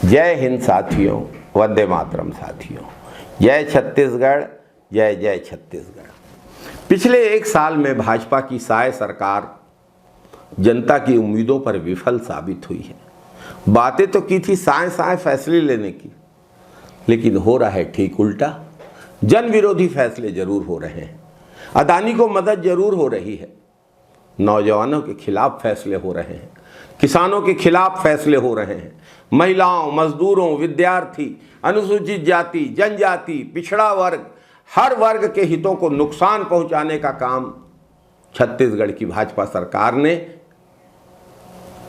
जय हिंद साथियों, वंदे मातरम साथियों, जय छत्तीसगढ़, जय जय छत्तीसगढ़। पिछले एक साल में भाजपा की साय सरकार जनता की उम्मीदों पर विफल साबित हुई है। बातें तो की थी साय साय फैसले लेने की, लेकिन हो रहा है ठीक उल्टा। जन विरोधी फैसले जरूर हो रहे हैं, अदानी को मदद जरूर हो रही है, नौजवानों के खिलाफ फैसले हो रहे हैं, किसानों के खिलाफ फैसले हो रहे हैं, महिलाओं, मजदूरों, विद्यार्थी, अनुसूचित जाति, जनजाति, पिछड़ा वर्ग, हर वर्ग के हितों को नुकसान पहुंचाने का काम छत्तीसगढ़ की भाजपा सरकार ने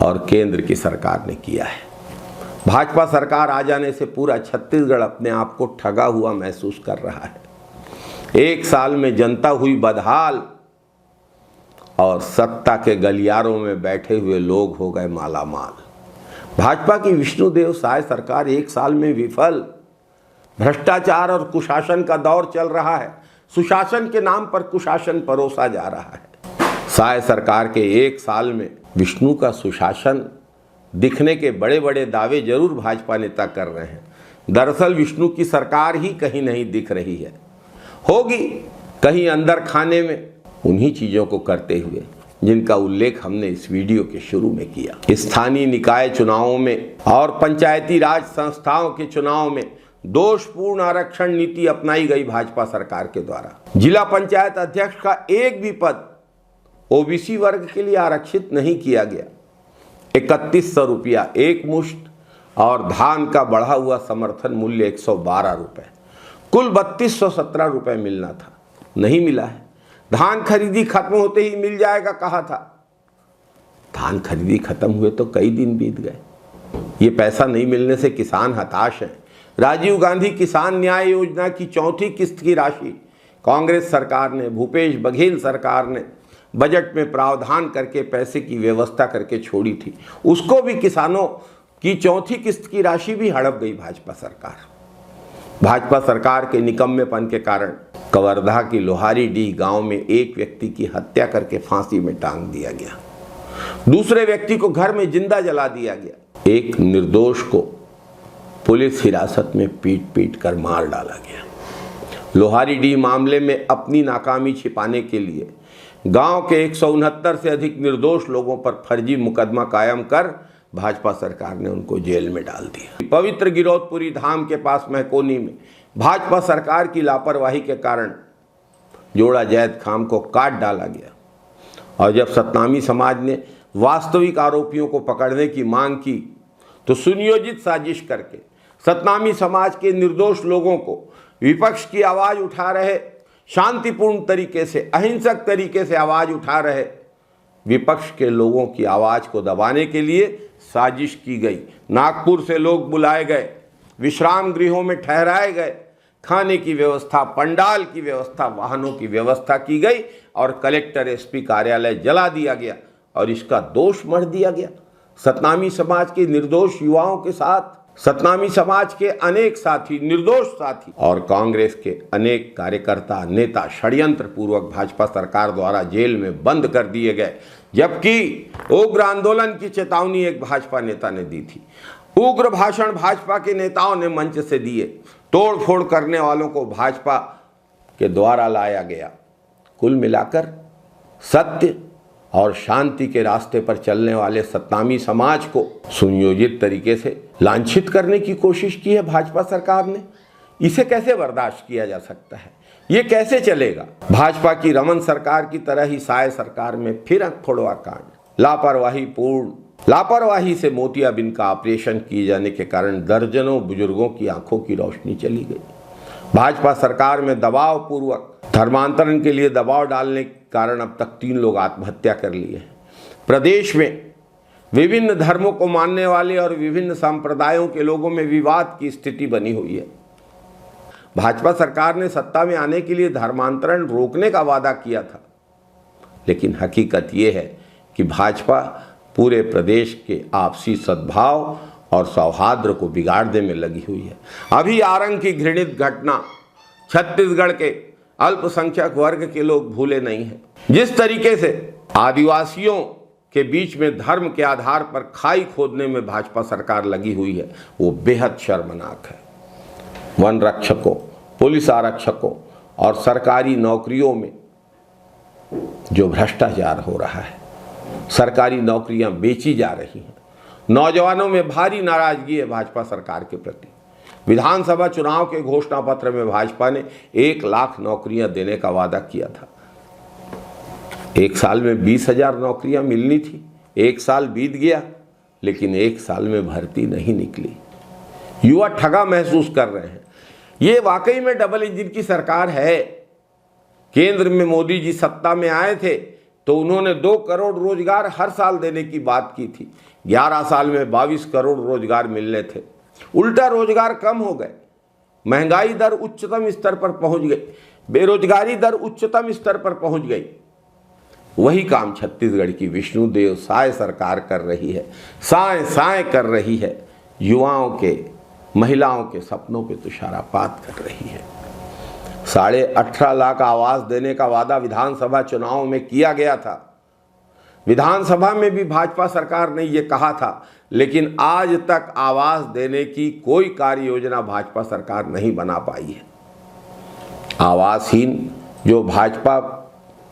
और केंद्र की सरकार ने किया है। भाजपा सरकार आ जाने से पूरा छत्तीसगढ़ अपने आप को ठगा हुआ महसूस कर रहा है। एक साल में जनता हुई बदहाल और सत्ता के गलियारों में बैठे हुए लोग हो गए मालामाल। भाजपा की विष्णुदेव साय सरकार एक साल में विफल। भ्रष्टाचार और कुशासन का दौर चल रहा है। सुशासन के नाम पर कुशासन परोसा जा रहा है। साय सरकार के एक साल में विष्णु का सुशासन दिखने के बड़े बड़े दावे जरूर भाजपा नेता कर रहे हैं। दरअसल विष्णु की सरकार ही कहीं नहीं दिख रही है। होगी कहीं अंदर खाने में उन्हीं चीजों को करते हुए जिनका उल्लेख हमने इस वीडियो के शुरू में किया। स्थानीय निकाय चुनावों में और पंचायती राज संस्थाओं के चुनाव में दोषपूर्ण आरक्षण नीति अपनाई गई भाजपा सरकार के द्वारा। जिला पंचायत अध्यक्ष का एक भी पद ओबीसी वर्ग के लिए आरक्षित नहीं किया गया। 3100 रुपया एक मुश्त और धान का बढ़ा हुआ समर्थन मूल्य 112 रुपए, कुल 3217 रुपए मिलना था, नहीं मिला है। धान खरीदी खत्म होते ही मिल जाएगा कहा था। धान खरीदी खत्म हुए तो कई दिन बीत गए। ये पैसा नहीं मिलने से किसान हताश हैं। राजीव गांधी किसान न्याय योजना की चौथी किस्त की राशि कांग्रेस सरकार ने, भूपेश बघेल सरकार ने बजट में प्रावधान करके पैसे की व्यवस्था करके छोड़ी थी। उसको भी किसानों की चौथी किस्त की राशि भी हड़प गई भाजपा सरकार। भाजपा सरकार के निकम्मेपन के कारण कवर्धा की लोहारीडीह गांव में एक व्यक्ति की हत्या करके फांसी में टांग दिया गया। दूसरे व्यक्ति को घर में जिंदा जला दिया गया। एक निर्दोष को पुलिस हिरासत में पीट पीट कर मार डाला गया। लोहारीडीह मामले में अपनी नाकामी छिपाने के लिए गांव के 169 से अधिक निर्दोष लोगों पर फर्जी मुकदमा कायम कर भाजपा सरकार ने उनको जेल में डाल दिया। पवित्र गिरौदपुरी धाम के पास महकोनी में भाजपा सरकार की लापरवाही के कारण जोड़ा जैद खाम को काट डाला गया। और जब सतनामी समाज ने वास्तविक आरोपियों को पकड़ने की मांग की तो सुनियोजित साजिश करके सतनामी समाज के निर्दोष लोगों को विपक्ष की आवाज उठा रहे, शांतिपूर्ण तरीके से, अहिंसक तरीके से आवाज उठा रहे विपक्ष के लोगों की आवाज को दबाने के लिए साजिश की गई। नागपुर से लोग बुलाए गए, विश्राम गृहों में ठहराए गए, खाने की व्यवस्था, पंडाल की व्यवस्था, वाहनों की व्यवस्था की गई और कलेक्टर एसपी कार्यालय जला दिया गया और इसका दोष मढ़ दिया गया। सतनामी समाज के निर्दोष युवाओं के साथ सतनामी समाज के अनेक साथी, निर्दोष साथी और कांग्रेस के अनेक कार्यकर्ता, नेता षड्यंत्र पूर्वक भाजपा सरकार द्वारा जेल में बंद कर दिए गए। जबकि उग्र आंदोलन की चेतावनी एक भाजपा नेता ने दी थी। उग्र भाषण भाजपा के नेताओं ने मंच से दिए। तोड़फोड़ करने वालों को भाजपा के द्वारा लाया गया। कुल मिलाकर सत्य और शांति के रास्ते पर चलने वाले सतनामी समाज को सुनियोजित तरीके से लांछित करने की कोशिश की है भाजपा सरकार ने। इसे कैसे बर्दाश्त किया जा सकता है? ये कैसे चलेगा? भाजपा की रमन सरकार की तरह ही साय सरकार में फिर फोड़वा कांड, लापरवाही से मोतियाबिंद का ऑपरेशन किए जाने के कारण दर्जनों बुजुर्गों की आंखों की रोशनी चली गई। भाजपा सरकार में दबाव पूर्वक धर्मांतरण के लिए दबाव डालने के कारण अब तक 3 लोग आत्महत्या कर लिए हैं। प्रदेश में विभिन्न धर्मों को मानने वाले और विभिन्न संप्रदायों के लोगों में विवाद की स्थिति बनी हुई है। भाजपा सरकार ने सत्ता में आने के लिए धर्मांतरण रोकने का वादा किया था, लेकिन हकीकत यह है कि भाजपा पूरे प्रदेश के आपसी सद्भाव और सौहार्द को बिगाड़ने में लगी हुई है। अभी आरंग की घृणित घटना छत्तीसगढ़ के अल्पसंख्यक वर्ग के लोग भूले नहीं हैं। जिस तरीके से आदिवासियों के बीच में धर्म के आधार पर खाई खोदने में भाजपा सरकार लगी हुई है, वो बेहद शर्मनाक है। वन रक्षकों, पुलिस आरक्षकों और सरकारी नौकरियों में जो भ्रष्टाचार हो रहा है, सरकारी नौकरियां बेची जा रही हैं, नौजवानों में भारी नाराजगी है भाजपा सरकार के प्रति। विधानसभा चुनाव के घोषणा पत्र में भाजपा ने 1 लाख नौकरियां देने का वादा किया था। एक साल में 20,000 नौकरियां मिलनी थी। 1 साल बीत गया, लेकिन 1 साल में भर्ती नहीं निकली। युवा ठगा महसूस कर रहे हैं। ये वाकई में डबल इंजन की सरकार है। केंद्र में मोदी जी सत्ता में आए थे तो उन्होंने 2 करोड़ रोजगार हर साल देने की बात की थी। 11 साल में 22 करोड़ रोजगार मिलने थे। उल्टा रोजगार कम हो गए, महंगाई दर उच्चतम स्तर पर पहुंच गई, बेरोजगारी दर उच्चतम स्तर पर पहुंच गई। वही काम छत्तीसगढ़ की विष्णुदेव साय सरकार कर रही है, साय साय कर रही है। युवाओं के, महिलाओं के सपनों पे तुषारपात कर रही है। 18.5 लाख आवास देने का वादा विधानसभा चुनाव में किया गया था। विधानसभा में भी भाजपा सरकार ने ये कहा था, लेकिन आज तक आवास देने की कोई कार्य योजना भाजपा सरकार नहीं बना पाई है। आवासहीन जो भाजपा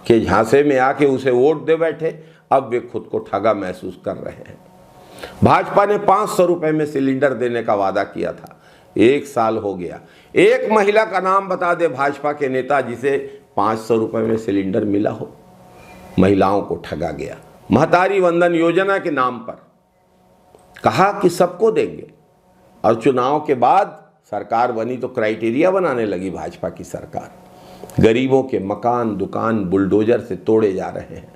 के झांसे में आके उसे वोट दे बैठे, अब वे खुद को ठगा महसूस कर रहे हैं। भाजपा ने 500 रुपए में सिलेंडर देने का वादा किया था। 1 साल हो गया। एक महिला का नाम बता दे भाजपा के नेता जिसे 500 रुपए में सिलेंडर मिला हो। महिलाओं को ठगा गया। महतारी वंदन योजना के नाम पर कहा कि सबको देंगे, और चुनाव के बाद सरकार बनी तो क्राइटेरिया बनाने लगी भाजपा की सरकार। गरीबों के मकान, दुकान बुलडोजर से तोड़े जा रहे हैं।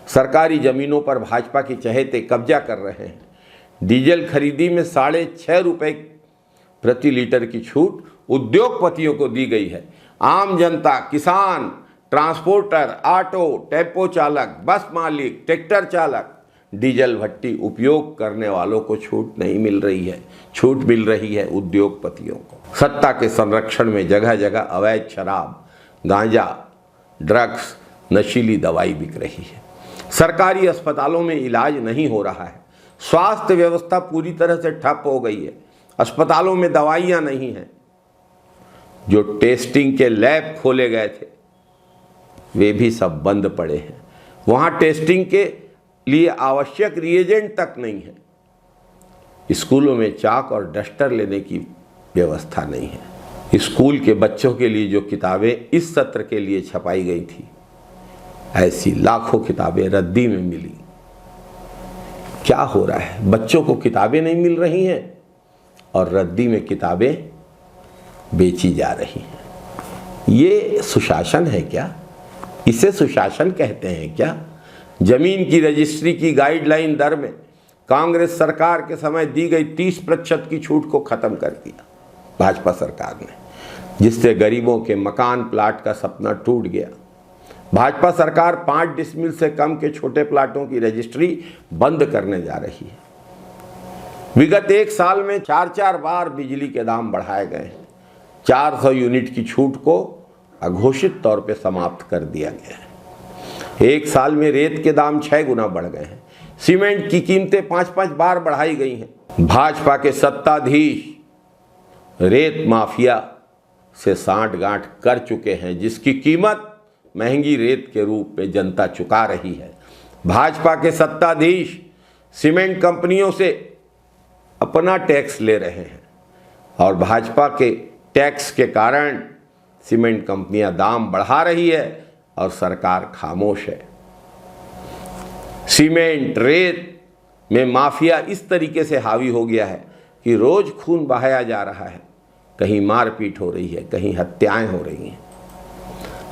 सरकारी जमीनों पर भाजपा के चहेते कब्जा कर रहे हैं। डीजल खरीदी में 6.5 रुपए प्रति लीटर की छूट उद्योगपतियों को दी गई है। आम जनता, किसान, ट्रांसपोर्टर, ऑटो, टेम्पो चालक, बस मालिक, ट्रैक्टर चालक, डीजल भट्टी उपयोग करने वालों को छूट नहीं मिल रही है। छूट मिल रही है उद्योगपतियों को। सत्ता के संरक्षण में जगह जगह अवैध शराब, गांजा, ड्रग्स, नशीली दवाई बिक रही है। सरकारी अस्पतालों में इलाज नहीं हो रहा है। स्वास्थ्य व्यवस्था पूरी तरह से ठप हो गई है। अस्पतालों में दवाइयां नहीं हैं। जो टेस्टिंग के लैब खोले गए थे वे भी सब बंद पड़े हैं। वहां टेस्टिंग के लिए आवश्यक रिएजेंट तक नहीं है। स्कूलों में चाक और डस्टर लेने की व्यवस्था नहीं है। स्कूल के बच्चों के लिए जो किताबें इस सत्र के लिए छपाई गई थी, ऐसी लाखों किताबें रद्दी में मिली। क्या हो रहा है? बच्चों को किताबें नहीं मिल रही हैं और रद्दी में किताबें बेची जा रही हैं। ये सुशासन है क्या? इसे सुशासन कहते हैं क्या? जमीन की रजिस्ट्री की गाइडलाइन दर में कांग्रेस सरकार के समय दी गई 30% की छूट को खत्म कर दिया भाजपा सरकार ने, जिससे गरीबों के मकान प्लाट का सपना टूट गया। भाजपा सरकार 5 डिसमिल से कम के छोटे प्लाटों की रजिस्ट्री बंद करने जा रही है। विगत 1 साल में 4 बार बिजली के दाम बढ़ाए गए हैं। 400 यूनिट की छूट को अघोषित तौर पे समाप्त कर दिया गया है। 1 साल में रेत के दाम 6 गुना बढ़ गए हैं। सीमेंट की कीमतें 5-5 बार बढ़ाई गई हैं। भाजपा के सत्ताधीश रेत माफिया से सांठ-गांठ कर चुके हैं, जिसकी कीमत महंगी रेत के रूप में जनता चुका रही है। भाजपा के सत्ताधीश सीमेंट कंपनियों से अपना टैक्स ले रहे हैं और भाजपा के टैक्स के कारण सीमेंट कंपनियां दाम बढ़ा रही है और सरकार खामोश है। सीमेंट, रेत में माफिया इस तरीके से हावी हो गया है कि रोज खून बहाया जा रहा है। कहीं मारपीट हो रही है, कहीं हत्याएं हो रही हैं।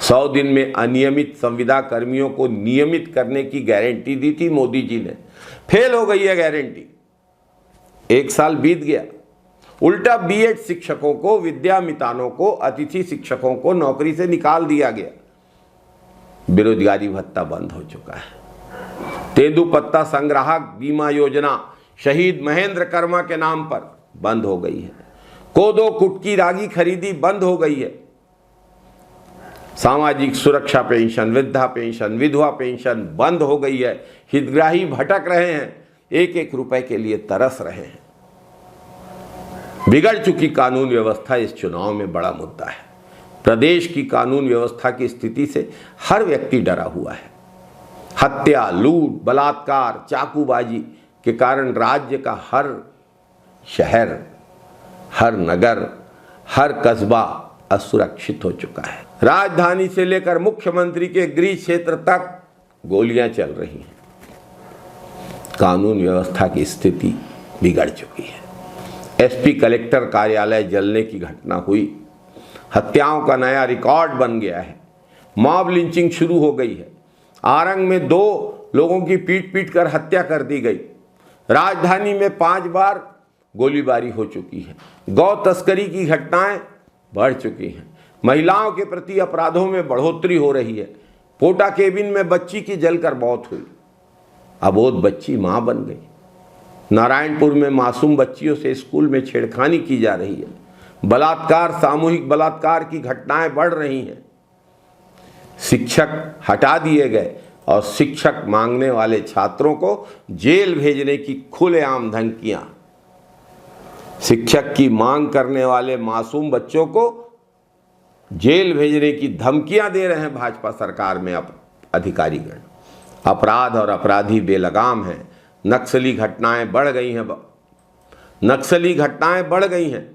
100 दिन में अनियमित संविदा कर्मियों को नियमित करने की गारंटी दी थी मोदी जी ने, फेल हो गई है गारंटी। 1 साल बीत गया। उल्टा बीएड शिक्षकों को, विद्यामितानों को, अतिथि शिक्षकों को नौकरी से निकाल दिया गया। बेरोजगारी भत्ता बंद हो चुका है। तेंदुपत्ता संग्राहक बीमा योजना शहीद महेंद्र कर्मा के नाम पर बंद हो गई है। कोदो, कुटकी, रागी खरीदी बंद हो गई है। सामाजिक सुरक्षा पेंशन, वृद्धा पेंशन, विधवा पेंशन बंद हो गई है। हितग्राही भटक रहे हैं, एक एक रुपए के लिए तरस रहे हैं। बिगड़ चुकी कानून व्यवस्था इस चुनाव में बड़ा मुद्दा है। प्रदेश की कानून व्यवस्था की स्थिति से हर व्यक्ति डरा हुआ है। हत्या, लूट, बलात्कार, चाकूबाजी के कारण राज्य का हर शहर, हर नगर, हर कस्बा असुरक्षित हो चुका है। राजधानी से लेकर मुख्यमंत्री के गृह क्षेत्र तक गोलियां चल रही हैं। कानून व्यवस्था की स्थिति बिगड़ चुकी है। एसपी कलेक्टर कार्यालय जलने की घटना हुई। हत्याओं का नया रिकॉर्ड बन गया है। मॉब लिंचिंग शुरू हो गई है। आरंग में 2 लोगों की पीट कर हत्या कर दी गई। राजधानी में 5 बार गोलीबारी हो चुकी है। गौ तस्करी की घटनाएं बढ़ चुकी हैं। महिलाओं के प्रति अपराधों में बढ़ोतरी हो रही है। पोटा केबिन में बच्ची की जलकर मौत हुई। अबोध बच्ची मां बन गई। नारायणपुर में मासूम बच्चियों से स्कूल में छेड़खानी की जा रही है। बलात्कार, सामूहिक बलात्कार की घटनाएं बढ़ रही हैं। शिक्षक हटा दिए गए और शिक्षक मांगने वाले छात्रों को जेल भेजने की खुलेआम धमकियां। शिक्षक की मांग करने वाले मासूम बच्चों को जेल भेजने की धमकियां दे रहे हैं भाजपा सरकार में अधिकारीगण। अपराध और अपराधी बेलगाम हैं। नक्सली घटनाएं बढ़ गई हैं।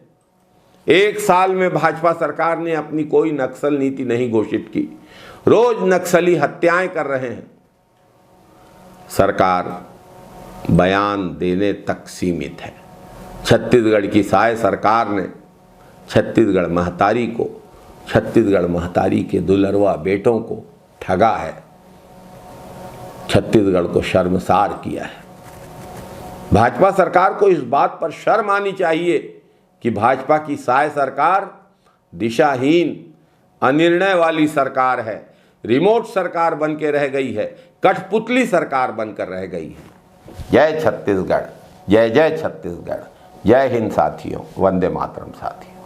एक साल में भाजपा सरकार ने अपनी कोई नक्सल नीति नहीं घोषित की। रोज नक्सली हत्याएं कर रहे हैं। सरकार बयान देने तक सीमित है। छत्तीसगढ़ की साय सरकार ने छत्तीसगढ़ महतारी के दुलरवा बेटों को ठगा है। छत्तीसगढ़ को शर्मसार किया है। भाजपा सरकार को इस बात पर शर्म आनी चाहिए कि भाजपा की साय सरकार दिशाहीन, अनिर्णय वाली सरकार है। रिमोट सरकार बन के रह गई है। कठपुतली सरकार बनकर रह गई है। जय छत्तीसगढ़, जय जय छत्तीसगढ़, जय हिंद साथियों, वंदे मातरम साथियों।